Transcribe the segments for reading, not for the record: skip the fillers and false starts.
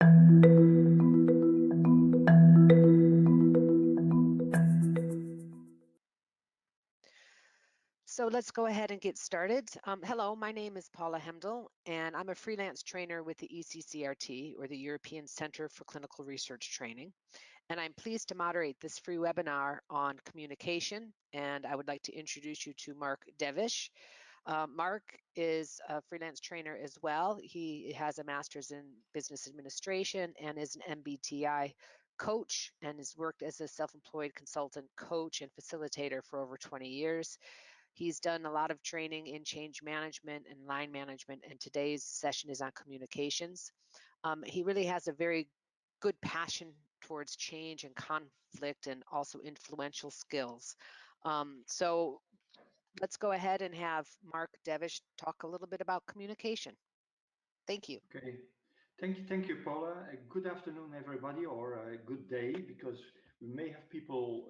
So let's go ahead and get started. Hello, my name is Paula Hemdel, and I'm a freelance trainer with the ECCRT, or the European Center for Clinical Research Training. And I'm pleased to moderate this free webinar on communication. And I would like to introduce you to Mark Devish. Mark is a freelance trainer as well. He has a master's in business administration and is an MBTI coach and has worked as a self-employed consultant, coach, and facilitator for over 20 years. He's done a lot of training in change management and line management, and today's session is on communications. He really has a very good passion towards change and conflict and also influential skills. So let's go ahead and have Mark Devish talk a little bit about communication. Thank you. Okay, thank you, Paula. Good afternoon, everybody, or a good day, because we may have people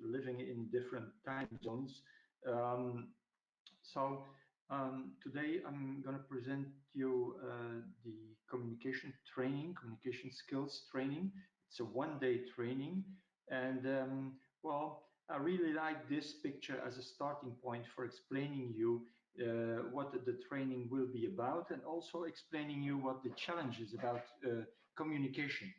living in different time zones. Today I'm going to present you the communication skills training. It's a one-day training, and well, I really like this picture as a starting point for explaining you what the training will be about, and also explaining you what the challenge is about communication.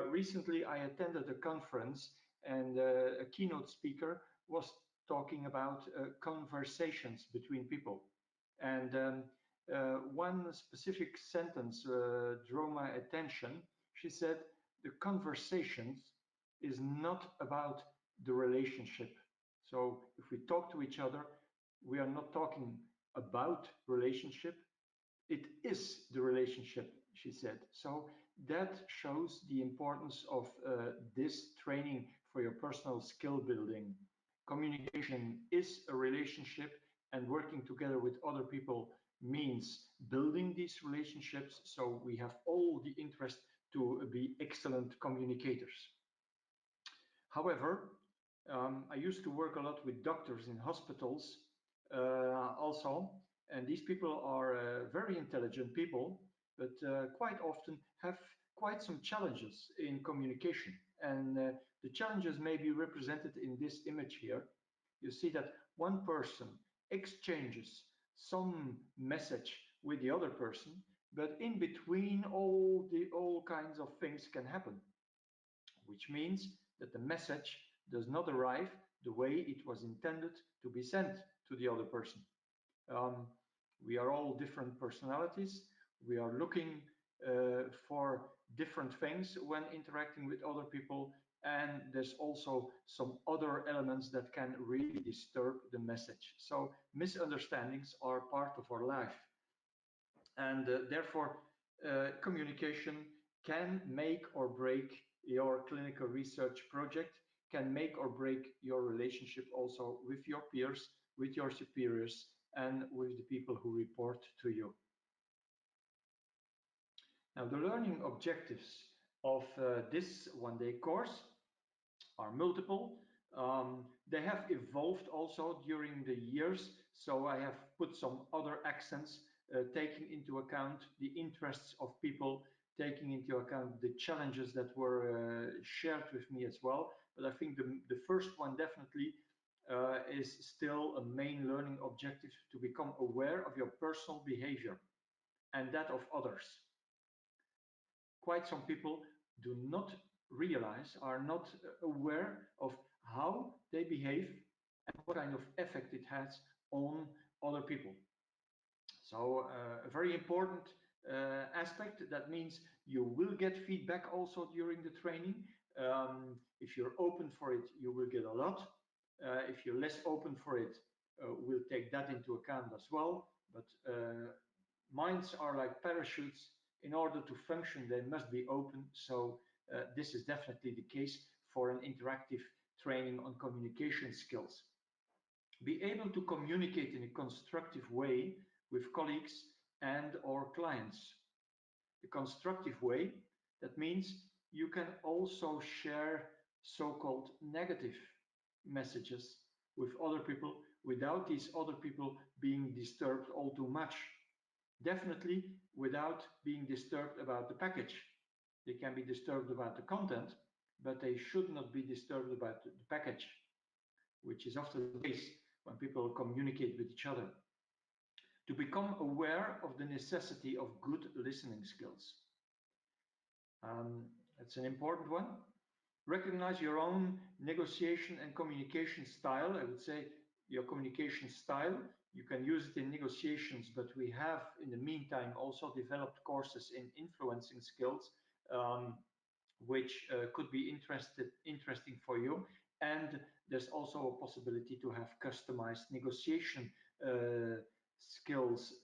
Recently, I attended a conference, and a keynote speaker was talking about conversations between people. And one specific sentence drew my attention. She said, the conversations is not about the relationship. So if we talk to each other, we are not talking about relationship. It is the relationship, she said. So that shows the importance of this training for your personal skill building. Communication is a relationship, and working together with other people means building these relationships. So we have all the interest to be excellent communicators. However, I used to work a lot with doctors in hospitals also, and these people are very intelligent people, but quite often have quite some challenges in communication. And the challenges may be represented in this image here. You see that one person exchanges some message with the other person, but in between all kinds of things can happen, which means that the message does not arrive the way it was intended to be sent to the other person. We are all different personalities. We are looking for different things when interacting with other people, and there's also some other elements that can really disturb the message. So misunderstandings are part of our life, and therefore communication can make or break your clinical research project, can make or break your relationship also with your peers, with your superiors, and with the people who report to you. Now, the learning objectives of this one-day course are multiple. They have evolved also during the years, so I have put some other accents, taking into account the interests of people, taking into account the challenges that were shared with me as well. But I think the first one definitely is still a main learning objective, to become aware of your personal behavior and that of others. Quite some people do not realize, are not aware of how they behave and what kind of effect it has on other people. So a very important aspect. That means you will get feedback also during the training. If you're open for it, you will get a lot. If you're less open for it, we'll take that into account as well. But minds are like parachutes. In order to function, they must be open. So this is definitely the case for an interactive training on communication skills. Be able to communicate in a constructive way with colleagues and or clients. The constructive way, that means you can also share so-called negative messages with other people without these other people being disturbed all too much. definitely without being disturbed about the package. They can be disturbed about the content, but they should not be disturbed about the package, which is often the case when people communicate with each other. To become aware of the necessity of good listening skills. That's an important one. Recognize your own negotiation and communication style. I would say your communication style. You can use it in negotiations, but we have in the meantime also developed courses in influencing skills, which could be interesting for you. And there's also a possibility to have customized negotiation skills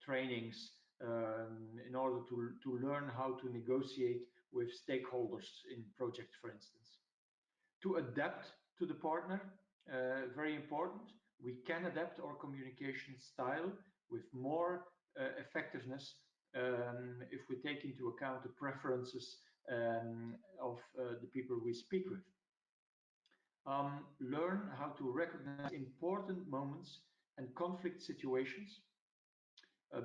trainings in order to learn how to negotiate with stakeholders in projects, for instance. To adapt to the partner, very important. We can adapt our communication style with more effectiveness if we take into account the preferences of the people we speak with. Learn how to recognize important moments and conflict situations.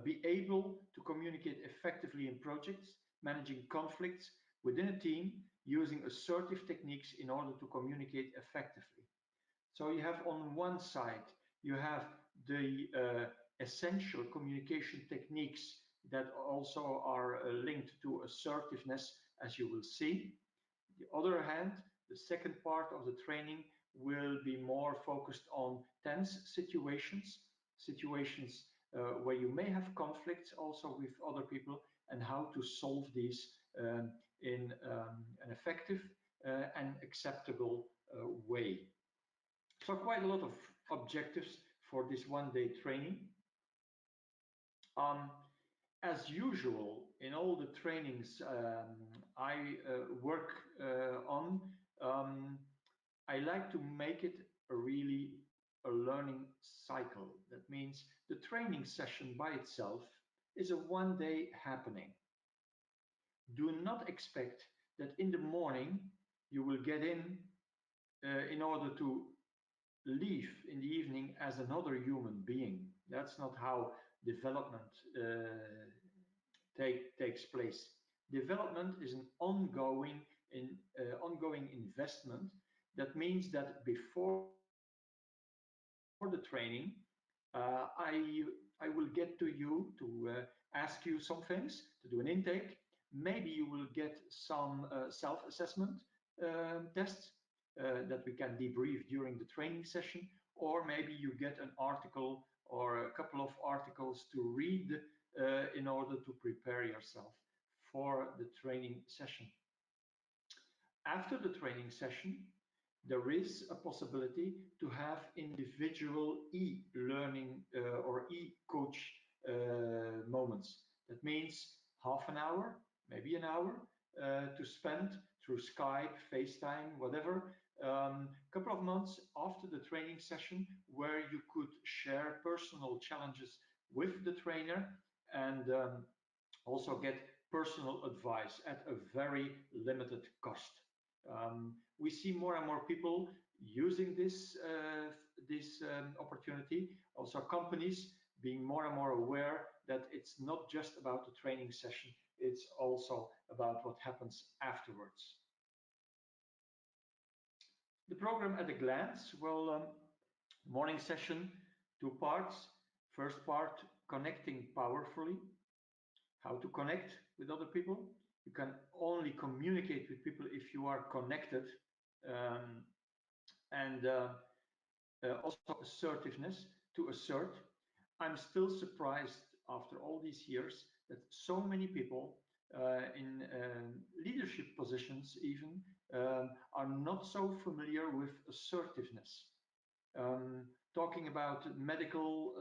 Be able to communicate effectively in projects, managing conflicts within a team, using assertive techniques in order to communicate effectively. So you have on one side, you have the essential communication techniques that also are linked to assertiveness, as you will see. On the other hand, the second part of the training will be more focused on tense situations, situations where you may have conflicts also with other people, and how to solve these in an effective and acceptable way. So quite a lot of objectives for this one-day training. As usual, in all the trainings I work on, I like to make it a learning cycle. That means the training session by itself is a one-day happening. Do not expect that in the morning you will get in order to leave in the evening as another human being. That's not how development takes place. Development is an ongoing investment. That means that before the training, I will get to you to ask you some things, to do an intake. Maybe you will get some self-assessment tests that we can debrief during the training session, or maybe you get an article or a couple of articles to read in order to prepare yourself for the training session. After the training session, there is a possibility to have individual e-learning or e-coach moments. That means half an hour, maybe an hour, to spend through Skype, FaceTime, whatever, a couple of months after the training session, where you could share personal challenges with the trainer and also get personal advice at a very limited cost. We see more and more people using this opportunity. Also, companies being more and more aware that it's not just about the training session; it's also about what happens afterwards. The program at a glance. Well, morning session, 2 parts. First part, connecting powerfully. How to connect with other people. You can only communicate with people if you are connected, and also assertiveness, to assert. I'm still surprised after all these years that so many people in leadership positions even are not so familiar with assertiveness. Talking about medical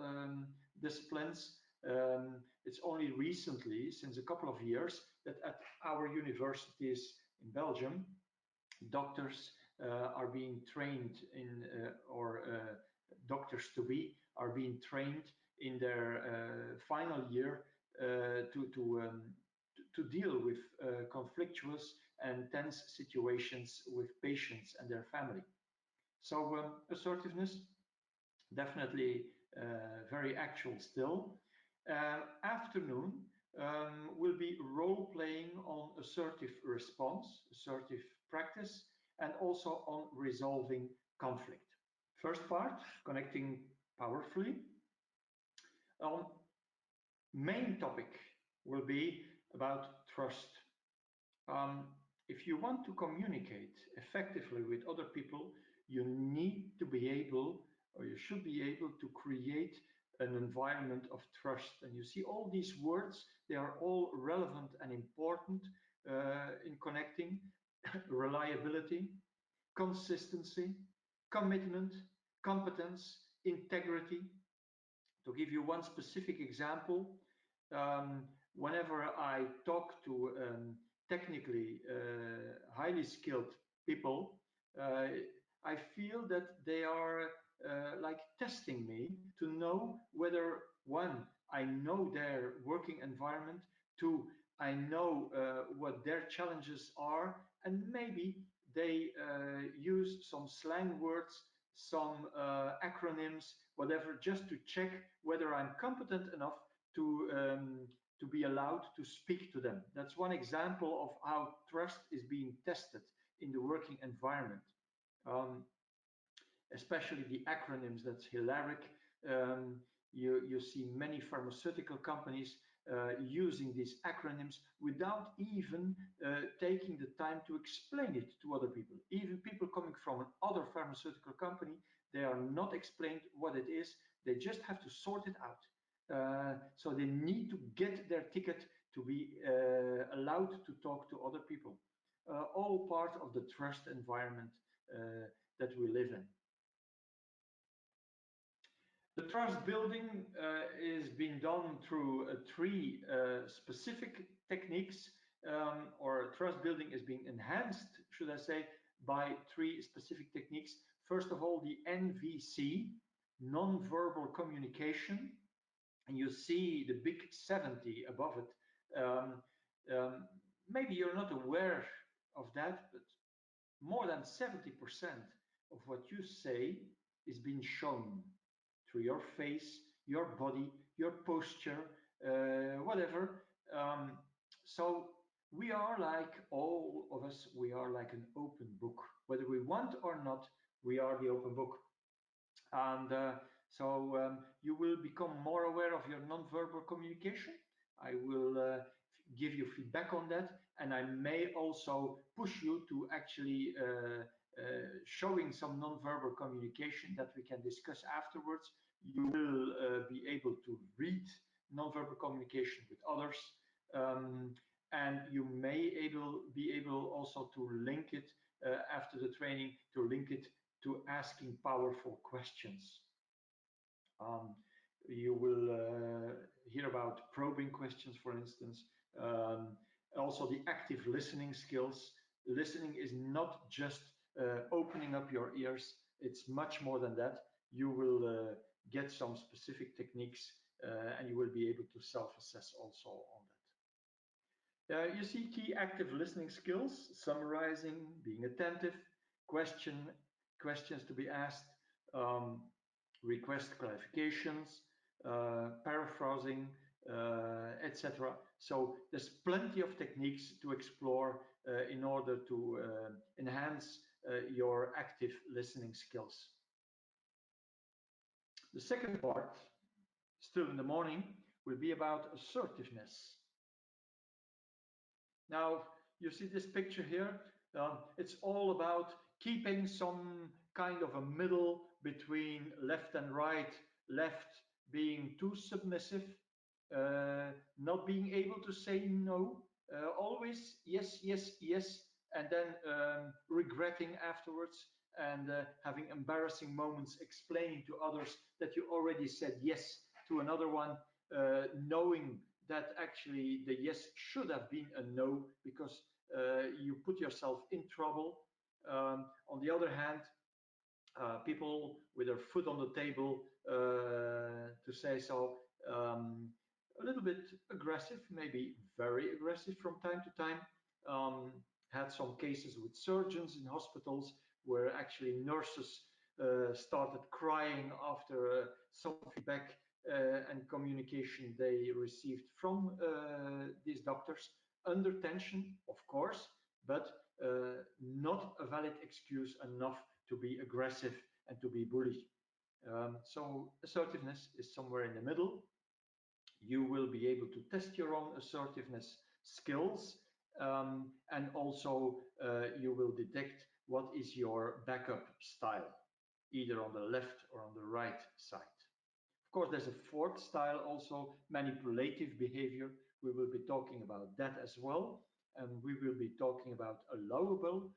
disciplines, it's only recently, since a couple of years, that at our universities in Belgium, doctors are being trained in, or doctors to be, are being trained in their final year to deal with conflictuous and tense situations with patients and their family. So assertiveness, definitely very actual still. Afternoon will be role-playing on assertive response, assertive practice, and also on resolving conflict. First part, connecting powerfully. Main topic will be about trust. If you want to communicate effectively with other people, you need to be able, or you should be able to create an environment of trust. And you see all these words, they are all relevant and important in connecting. Reliability, consistency, commitment, competence, integrity. To give you one specific example, whenever I talk to technically highly skilled people, I feel that they are like testing me to know whether, one, I know their working environment, two, I know what their challenges are, and maybe they use some slang words, some acronyms, whatever, just to check whether I'm competent enough to be allowed to speak to them. That's one example of how trust is being tested in the working environment. Especially the acronyms, that's hilaric. You see many pharmaceutical companies using these acronyms without even taking the time to explain it to other people. Even people coming from another pharmaceutical company, they are not explained what it is. They just have to sort it out. So they need to get their ticket to be allowed to talk to other people. All part of the trust environment that we live in. The trust building is being done through three specific techniques, or trust building is being enhanced, should I say, by three specific techniques. First of all, the NVC, non-verbal communication, and you see the big 70 above it. Maybe you're not aware of that, but more than 70% of what you say is being shown through your face, your body, your posture, whatever. So we are like, all of us, we are like an open book. Whether we want or not, we are the open book. And so you will become more aware of your nonverbal communication. I will give you feedback on that, and I may also push you to actually showing some nonverbal communication that we can discuss afterwards. You will be able to read nonverbal communication with others, and you may be able also to link it after the training, to link it to asking powerful questions. You will hear about probing questions, for instance. Also the active listening skills. Listening is not just opening up your ears, it's much more than that. You will get some specific techniques and you will be able to self-assess also on that. You see key active listening skills: summarizing, being attentive, questions to be asked, request clarifications, paraphrasing, etc. So there's plenty of techniques to explore in order to enhance your active listening skills. The second part, still in the morning, will be about assertiveness. Now, you see this picture here. It's all about keeping some kind of a middle between left and right. Left being too submissive, not being able to say no, always yes, yes, yes, and then regretting afterwards, and having embarrassing moments explaining to others that you already said yes to another one, knowing that actually the yes should have been a no because you put yourself in trouble. On the other hand, people with their foot on the table, to say so, a little bit aggressive, maybe very aggressive from time to time. Had some cases with surgeons in hospitals where actually nurses started crying after some feedback and communication they received from these doctors under tension, of course, but not a valid excuse enough to be aggressive and to be bully. So assertiveness is somewhere in the middle. You will be able to test your own assertiveness skills, and also you will detect what is your backup style, either on the left or on the right side. Of course, there's a fourth style also, manipulative behavior. We will be talking about that as well. And we will be talking about allowable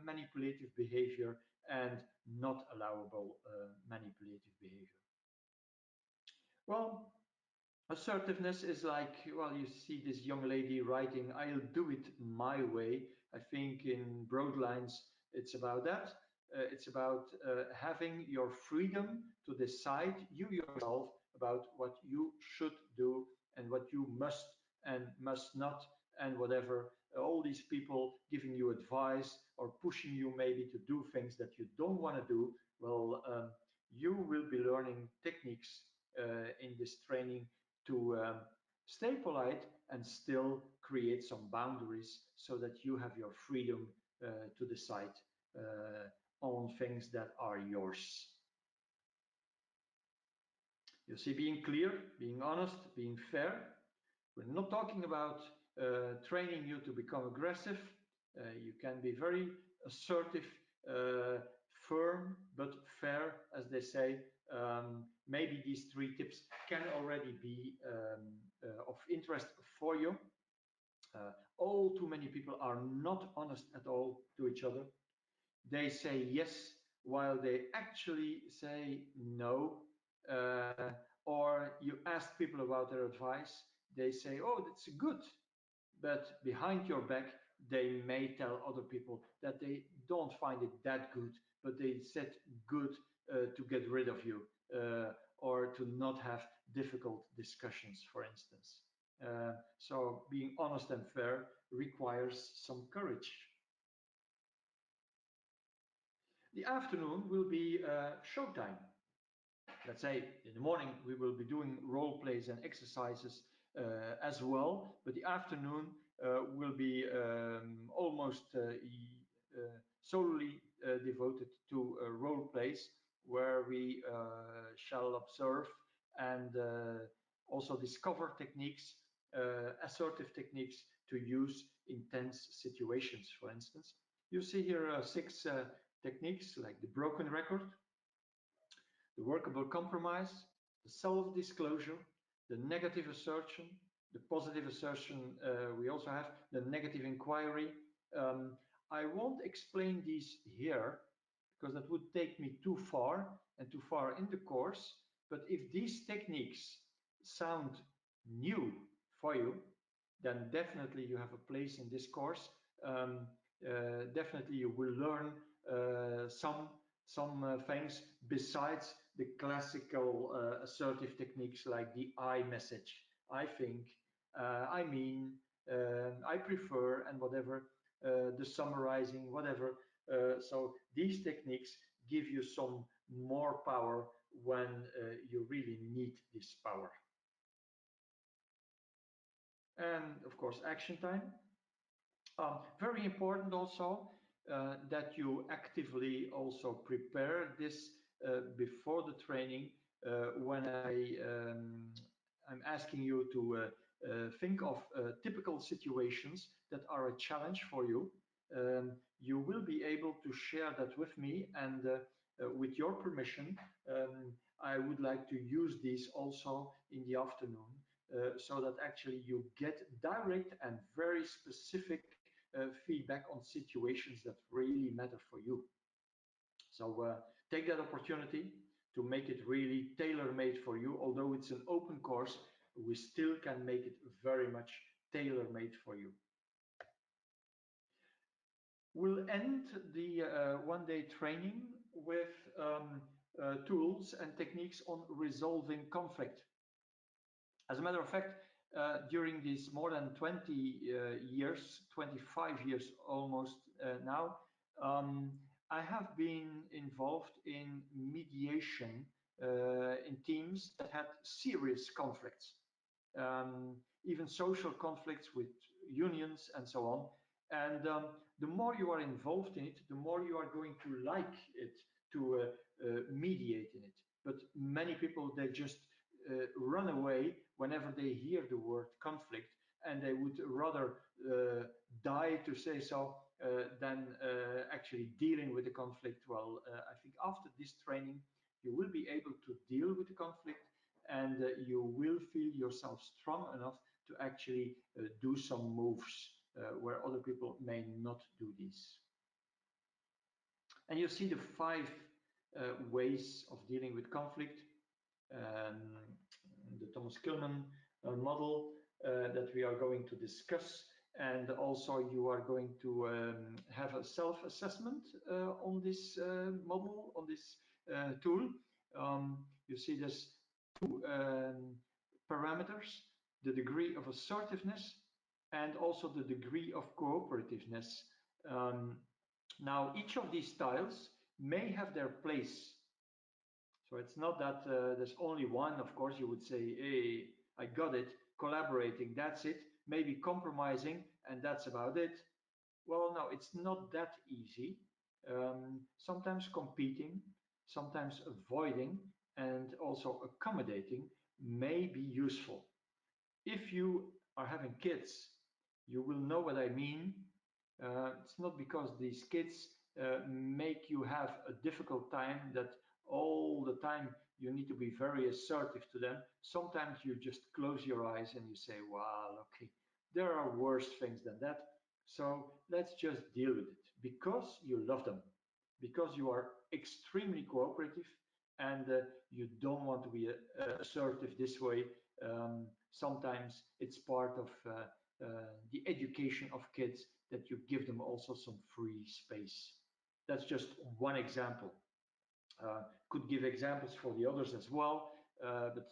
manipulative behavior and not allowable manipulative behavior. Well, assertiveness is like, well, you see this young lady writing, I'll do it my way. I think in broad lines, it's about that. It's about having your freedom to decide you yourself about what you should do and what you must and must not and whatever. All these people giving you advice or pushing you maybe to do things that you don't want to do. Well, you will be learning techniques in this training to stay polite and still create some boundaries so that you have your freedom to decide on things that are yours. You see, being clear, being honest, being fair. We're not talking about training you to become aggressive. You can be very assertive, firm, but fair, as they say. Maybe these 3 tips can already be of interest for you. All too many people are not honest at all to each other. They say yes while they actually say no. Or you ask people about their advice, they say, oh, that's good. But behind your back, they may tell other people that they don't find it that good, but they said good to get rid of you or to not have difficult discussions, for instance. So being honest and fair requires some courage. The afternoon will be showtime. Let's say in the morning we will be doing role plays and exercises as well, but the afternoon will be almost solely devoted to role plays where we shall observe and also discover techniques, assertive techniques to use in tense situations, for instance. You see here 6 techniques like the broken record, the workable compromise, the self-disclosure, the negative assertion, the positive assertion. We also have the negative inquiry. I won't explain these here because that would take me too far and too far in the course. But if these techniques sound new for you, then definitely you have a place in this course. Definitely you will learn some things besides the classical assertive techniques like the I message, I think, I mean, I prefer, and whatever, the summarizing, whatever. So these techniques give you some more power when you really need this power. And of course, action time. Very important also that you actively also prepare this before the training when I'm asking you to think of typical situations that are a challenge for you. You will be able to share that with me, and with your permission, I would like to use these also in the afternoon so that actually you get direct and very specific feedback on situations that really matter for you. So take that opportunity to make it really tailor-made for you. Although it's an open course, we still can make it very much tailor-made for you. We'll end the one-day training with tools and techniques on resolving conflict. As a matter of fact, during these more than 20 years, 25 years almost now, I have been involved in mediation in teams that had serious conflicts, even social conflicts with unions and so on. And the more you are involved in it, the more you are going to like it, to mediate in it. But many people, they just run away whenever they hear the word conflict, and they would rather die, to say so, than actually dealing with the conflict. Well, I think after this training, you will be able to deal with the conflict, and you will feel yourself strong enough to actually do some moves where other people may not do these. And you see the 5 ways of dealing with conflict. The Thomas Kilmann model that we are going to discuss, and also you are going to have a self-assessment on this model, on this tool. You see there's 2 parameters, the degree of assertiveness and also the degree of cooperativeness. Now, each of these styles may have their place. So it's not that there's only one. Of course, you would say, hey, I got it, collaborating, that's it, maybe compromising, and that's about it. Well, no, it's not that easy. Sometimes competing, sometimes avoiding, and also accommodating may be useful. If you are having kids, you will know what I mean. It's not because these kids make you have a difficult time that all the time you need to be very assertive to them. Sometimes you just close your eyes and you say, well, okay, there are worse things than that. So let's just deal with it because you love them, because you are extremely cooperative, and you don't want to be assertive this way. Sometimes it's part of the education of kids that you give them also some free space. That's just one example. Could give examples for the others as well, but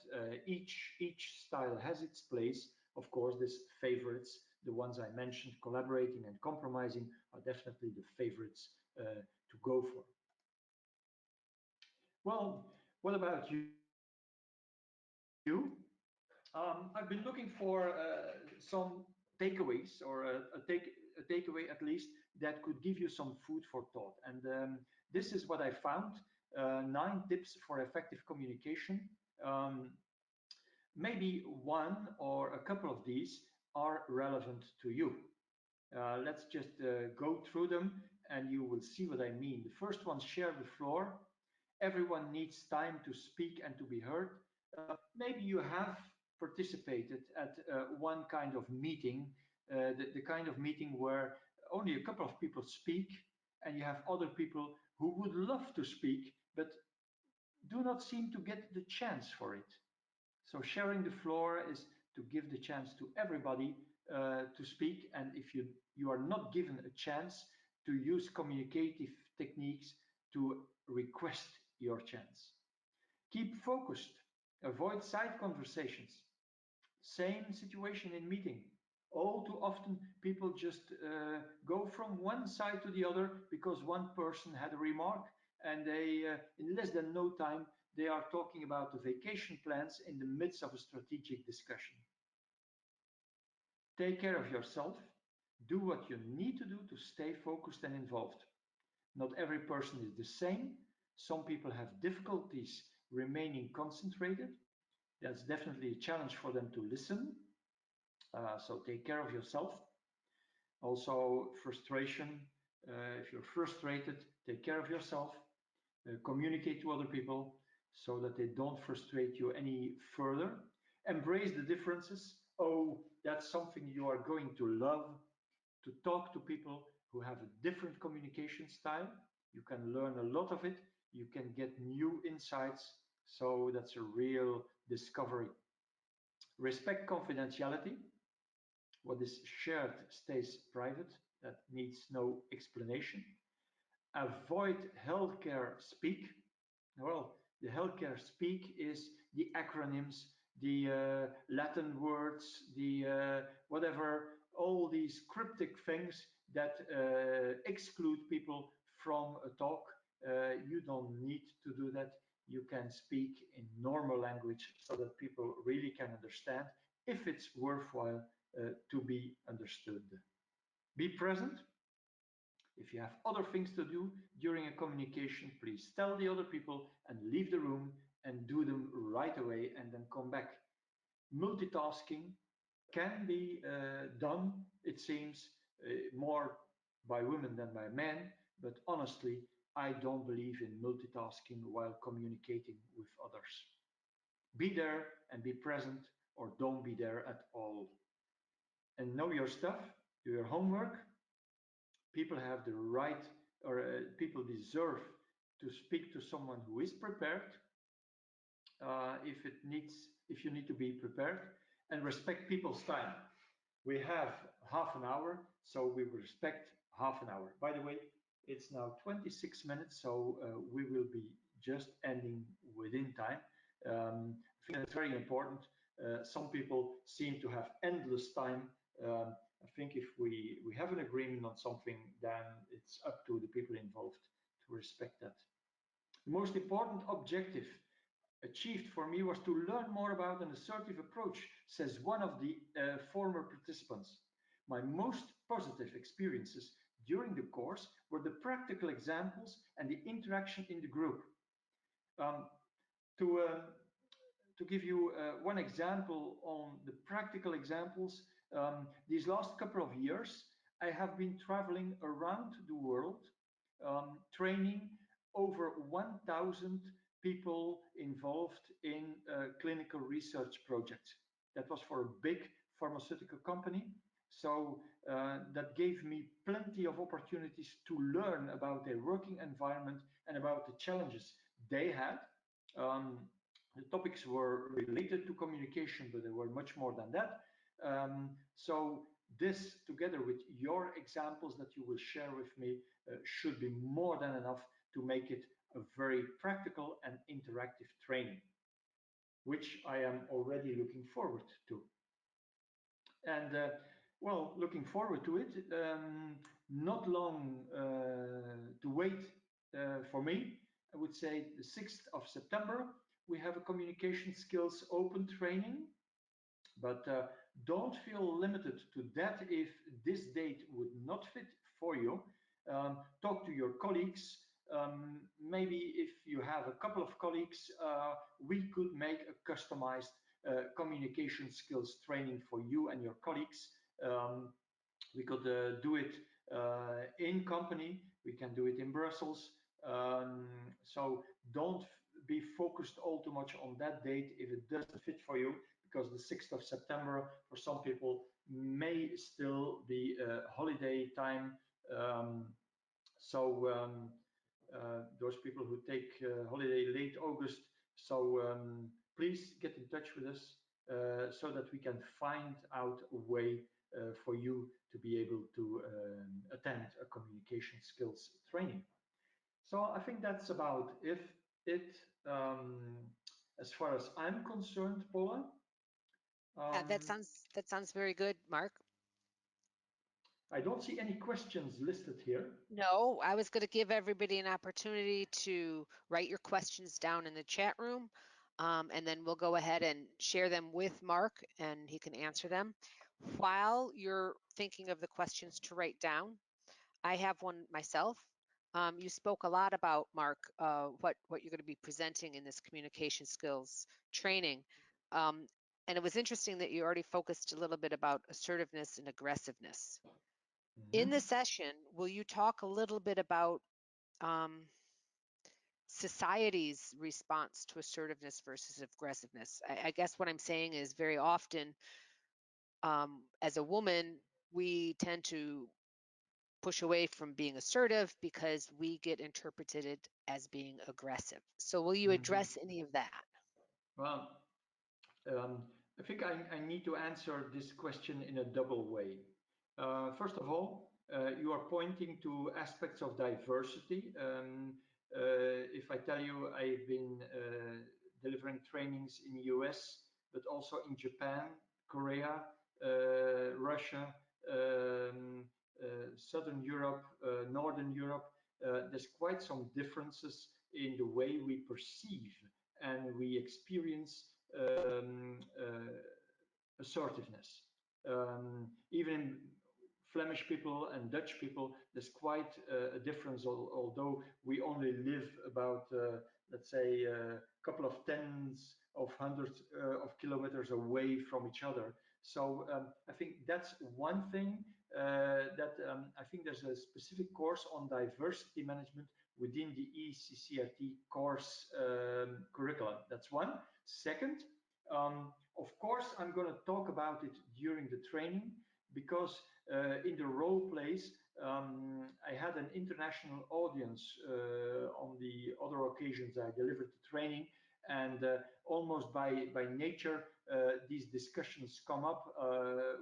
each style has its place. Of course, these favorites, the ones I mentioned, collaborating and compromising, are definitely the favorites to go for. Well, what about you? I've been looking for some takeaways, or a takeaway at least, that could give you some food for thought. And this is what I found, 9 tips for effective communication. Maybe one or a couple of these are relevant to you. Let's just go through them and you will see what I mean. The first one, share the floor. Everyone needs time to speak and to be heard. Maybe you have participated at one kind of meeting, the kind of meeting where only a couple of people speak, and you have other people who would love to speak, but do not seem to get the chance for it. So sharing the floor is to give the chance to everybody to speak, and if you are not given a chance, to use communicative techniques to request your chance. Keep focused. Avoid side conversations. Same situation in meeting. All too often, people just go from one side to the other because one person had a remark, and they, in less than no time, they are talking about the vacation plans in the midst of a strategic discussion. Take care of yourself. Do what you need to do to stay focused and involved. Not every person is the same. Some people have difficulties remaining concentrated. That's definitely a challenge for them to listen. So take care of yourself. Also, frustration. If you're frustrated, take care of yourself. Communicate to other people so that they don't frustrate you any further. Embrace the differences. Oh, that's something you are going to love, to talk to people who have a different communication style. You can learn a lot of it. You can get new insights. So that's a real discovery. Respect confidentiality. What is shared stays private. That needs no explanation. Avoid healthcare speak. Well, the healthcare speak is the acronyms, the Latin words, the whatever, all these cryptic things that exclude people from a talk. You don't need to do that. you can speak in normal language so that people really can understand if it's worthwhile to be understood. Be present. If you have other things to do during a communication, please tell the other people and leave the room and do them right away and then come back. Multitasking can be done, it seems, more by women than by men, but honestly, I don't believe in multitasking while communicating with others. Be there and be present, or don't be there at all. And know your stuff, do your homework. People have the right, or people deserve to speak to someone who is prepared if you need to be prepared, and respect people's time. We have half an hour, so we respect half an hour. By the way, it's now 26 minutes, so we will be just ending within time. I think that's very important. Some people seem to have endless time. I think if we have an agreement on something, then it's up to the people involved to respect that. The most important objective achieved for me was to learn more about an assertive approach, says one of the former participants. My most positive experiences during the course were the practical examples and the interaction in the group. Um, to, uh, to give you one example on the practical examples, these last couple of years, I have been traveling around the world, training over 1,000 people involved in clinical research projects. That was for a big pharmaceutical company. So that gave me plenty of opportunities to learn about their working environment and about the challenges they had. The topics were related to communication, but they were much more than that. So this, together with your examples that you will share with me, should be more than enough to make it a very practical and interactive training, which I am already looking forward to. And well, looking forward to it. Not long to wait for me. I would say the 6th of September, we have a communication skills open training, but don't feel limited to that if this date would not fit for you. Talk to your colleagues. Maybe if you have a couple of colleagues, we could make a customized communication skills training for you and your colleagues. We could do it in company. We can do it in Brussels. So don't be focused all too much on that date if it doesn't fit for you, because the 6th of September for some people may still be holiday time. Those people who take holiday late August, so please get in touch with us so that we can find out a way for you to be able to attend a communication skills training. So I think that's about it as far as I'm concerned, Paula. Yeah, that sounds very good, Mark. I don't see any questions listed here. No, I was going to give everybody an opportunity to write your questions down in the chat room, and then we'll go ahead and share them with Mark, and he can answer them. While you're thinking of the questions to write down, I have one myself. You spoke a lot about, Mark, what you're going to be presenting in this communication skills training. And it was interesting that you already focused a little bit about assertiveness and aggressiveness. In the session, will you talk a little bit about society's response to assertiveness versus aggressiveness? I guess what I'm saying is very often, as a woman, we tend to push away from being assertive because we get interpreted as being aggressive. So will you address any of that? Well, I think I need to answer this question in a double way. First of all, you are pointing to aspects of diversity. If I tell you I've been delivering trainings in the US, but also in Japan, Korea, Russia, Southern Europe, Northern Europe, there's quite some differences in the way we perceive and we experience assertiveness. Even in Flemish people and Dutch people, there's quite a difference, although we only live about, let's say, a couple of tens of hundreds of kilometers away from each other. So I think that's one thing that I think there's a specific course on diversity management within the ECCRT course curriculum. That's one. Second, of course, I'm going to talk about it during the training because in the role plays, I had an international audience on the other occasions I delivered the training, and almost by nature, these discussions come up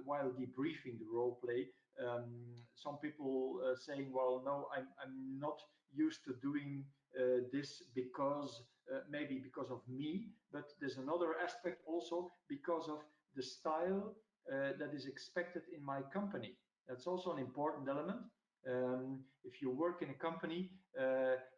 while debriefing the role play. Some people saying, well, no, I'm not used to doing this because maybe because of me, but there's another aspect also because of the style that is expected in my company. That's also an important element. If you work in a company,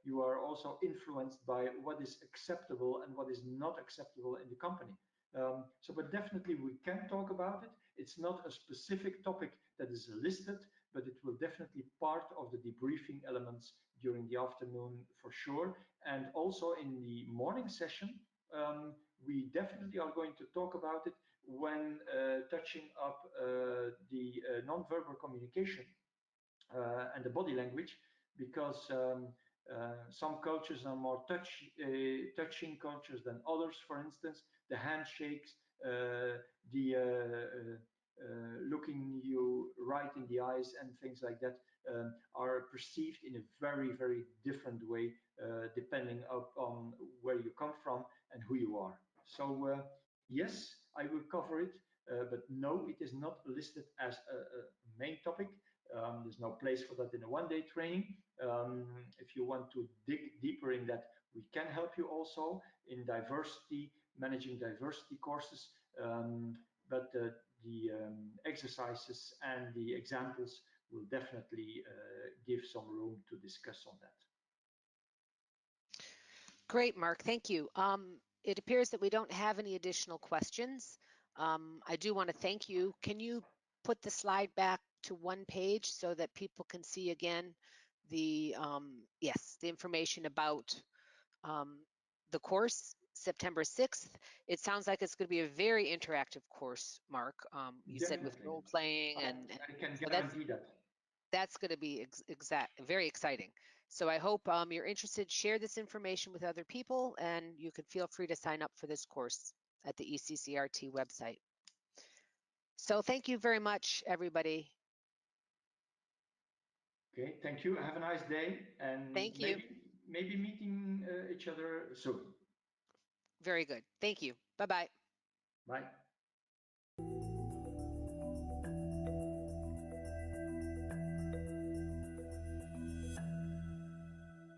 you are also influenced by what is acceptable and what is not acceptable in the company. But definitely we can talk about it. It's not a specific topic that is listed, but it will definitely part of the debriefing elements during the afternoon for sure. And also in the morning session, we definitely are going to talk about it when touching up the non-verbal communication and the body language, because some cultures are more touching cultures than others. For instance, the handshakes, looking you right in the eyes and things like that are perceived in a very, very different way depending upon where you come from and who you are. So yes, I will cover it, but no, it is not listed as a main topic. There's no place for that in a one-day training. If you want to dig deeper in that, we can help you also in diversity, managing diversity courses. But the exercises and the examples will definitely give some room to discuss on that. Great, Mark. Thank you. It appears that we don't have any additional questions. I do want to thank you. Can you put the slide back to one page so that people can see again the yes, the information about the course, September 6th. It sounds like it's going to be a very interactive course, Mark. You said with Definitely. role playing I can so guarantee that. that's going to be very exciting. So I hope you're interested. Share this information with other people, and you can feel free to sign up for this course at the ECCRT website. So thank you very much, everybody. Okay, thank you. Have a nice day, and Thank you. maybe meeting each other soon. Very good. Thank you. Bye-bye. Bye.